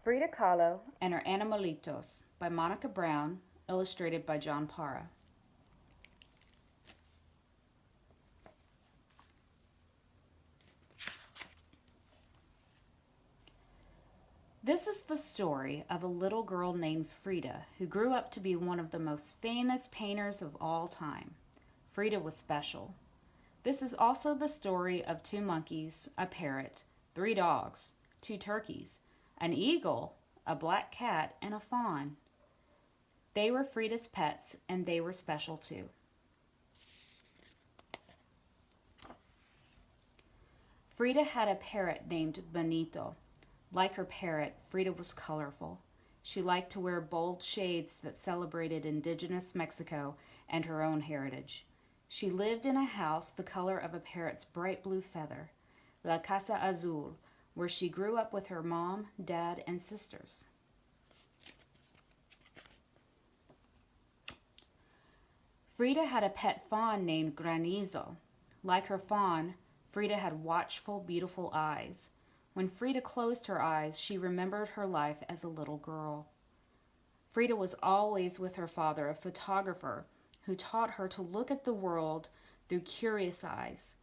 Frida Kahlo and Her Animalitos by Monica Brown, illustrated by John Parra. This is the story of a little girl named Frida who grew up to be one of the most famous painters of all time. Frida was special. This is also the story of 2 monkeys, a parrot, 3 dogs, 2 turkeys, an eagle, a black cat, and a fawn. They were Frida's pets, and they were special too. Frida had a parrot named Bonito. Like her parrot, Frida was colorful. She liked to wear bold shades that celebrated indigenous Mexico and her own heritage. She lived in a house the color of a parrot's bright blue feather, La Casa Azul, where she grew up with her mom, dad, and sisters. Frida had a pet fawn named Granizo. Like her fawn, Frida had watchful, beautiful eyes. When Frida closed her eyes, she remembered her life as a little girl. Frida was always with her father, a photographer, who taught her to look at the world through curious eyes.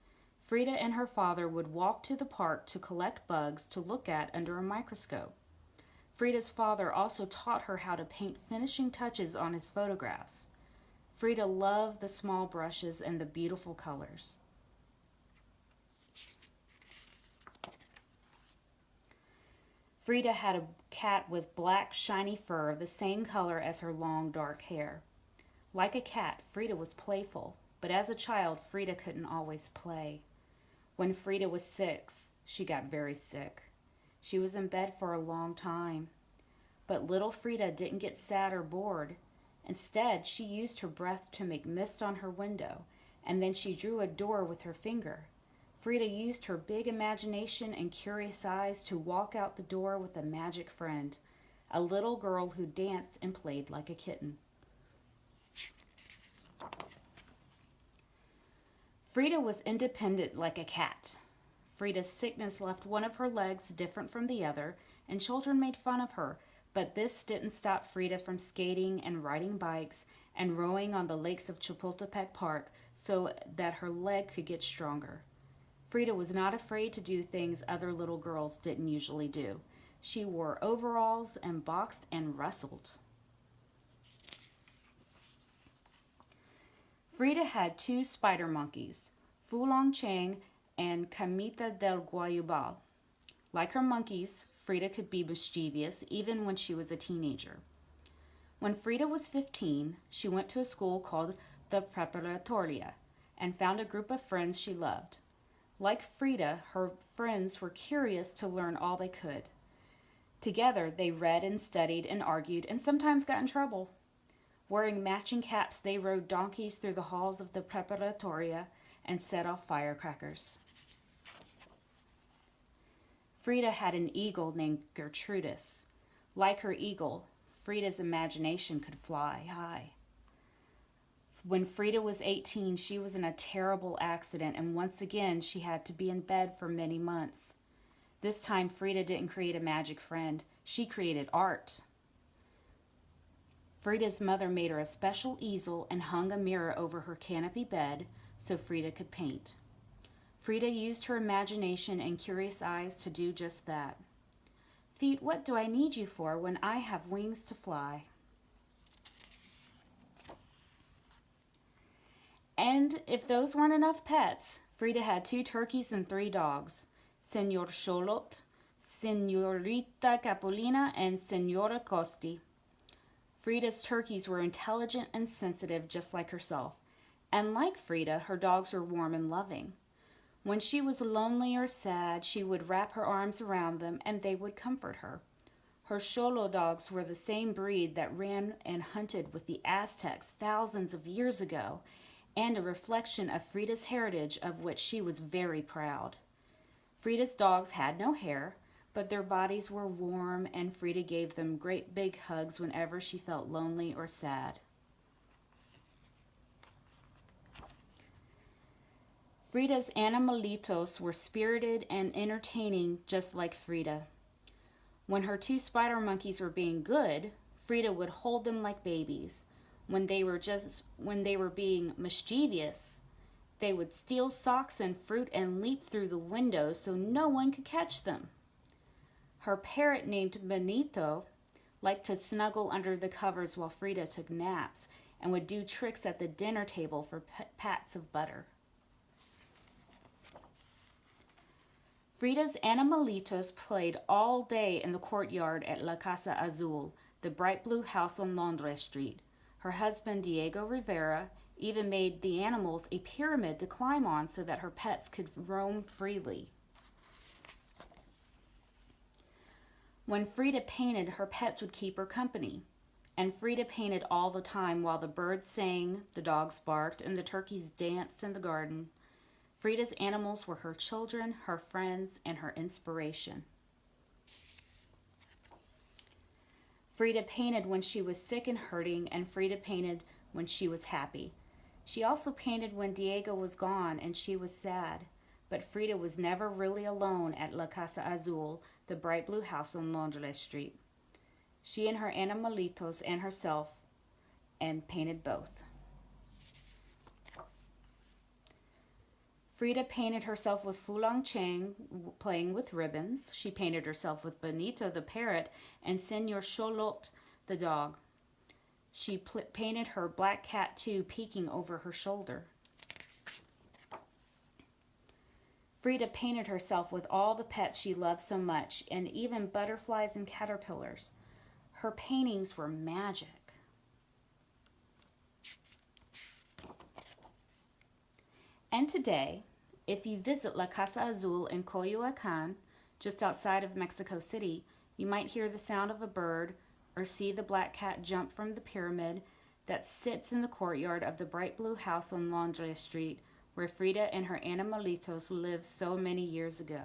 Frida and her father would walk to the park to collect bugs to look at under a microscope. Frida's father also taught her how to paint finishing touches on his photographs. Frida loved the small brushes and the beautiful colors. Frida had a cat with black, shiny fur, the same color as her long, dark hair. Like a cat, Frida was playful, but as a child, Frida couldn't always play. When Frida was 6, she got very sick. She was in bed for a long time. But little Frida didn't get sad or bored. Instead, she used her breath to make mist on her window, and then she drew a door with her finger. Frida used her big imagination and curious eyes to walk out the door with a magic friend, a little girl who danced and played like a kitten. Frida was independent like a cat. Frida's sickness left one of her legs different from the other, and children made fun of her, but this didn't stop Frida from skating and riding bikes and rowing on the lakes of Chapultepec Park so that her leg could get stronger. Frida was not afraid to do things other little girls didn't usually do. She wore overalls and boxed and wrestled. Frida had 2 spider monkeys, Fulong Chang and Camita del Guayubal. Like her monkeys, Frida could be mischievous even when she was a teenager. When Frida was 15, she went to a school called the Preparatoria and found a group of friends she loved. Like Frida, her friends were curious to learn all they could. Together, they read and studied and argued and sometimes got in trouble. Wearing matching caps, they rode donkeys through the halls of the Preparatoria and set off firecrackers. Frida had an eagle named Gertrudis. Like her eagle, Frida's imagination could fly high. When Frida was 18, she was in a terrible accident, and once again she had to be in bed for many months. This time, Frida didn't create a magic friend. She created art. Frida's mother made her a special easel and hung a mirror over her canopy bed so Frida could paint. Frida used her imagination and curious eyes to do just that. "Feet, what do I need you for when I have wings to fly?" And if those weren't enough pets, Frida had 2 turkeys and 3 dogs, Senor Xolot, Senorita Capulina, and Senora Costi. Frida's turkeys were intelligent and sensitive just like herself, and like Frida, her dogs were warm and loving. When she was lonely or sad, she would wrap her arms around them and they would comfort her. Her Xolo dogs were the same breed that ran and hunted with the Aztecs thousands of years ago, and a reflection of Frida's heritage of which she was very proud. Frida's dogs had no hair, but their bodies were warm, and Frida gave them great big hugs whenever she felt lonely or sad. Frida's animalitos were spirited and entertaining just like Frida. When her two spider monkeys were being good, Frida would hold them like babies. When they were being mischievous, they would steal socks and fruit and leap through the windows so no one could catch them. Her parrot named Benito liked to snuggle under the covers while Frida took naps and would do tricks at the dinner table for pats of butter. Frida's animalitos played all day in the courtyard at La Casa Azul, the bright blue house on Londres Street. Her husband, Diego Rivera, even made the animals a pyramid to climb on so that her pets could roam freely. When Frida painted, her pets would keep her company. And Frida painted all the time while the birds sang, the dogs barked, and the turkeys danced in the garden. Frida's animals were her children, her friends, and her inspiration. Frida painted when she was sick and hurting, and Frida painted when she was happy. She also painted when Diego was gone and she was sad. But Frida was never really alone at La Casa Azul, the bright blue house on Londres Street. She and her animalitos and herself, and painted both. Frida painted herself with Fulong Chang playing with ribbons. She painted herself with Benito the parrot and Senor Cholot the dog. She painted her black cat too, peeking over her shoulder. Frida painted herself with all the pets she loved so much, and even butterflies and caterpillars. Her paintings were magic. And today, if you visit La Casa Azul in Coyoacán, just outside of Mexico City, you might hear the sound of a bird or see the black cat jump from the pyramid that sits in the courtyard of the bright blue house on Londres Street, where Frida and her animalitos lived so many years ago.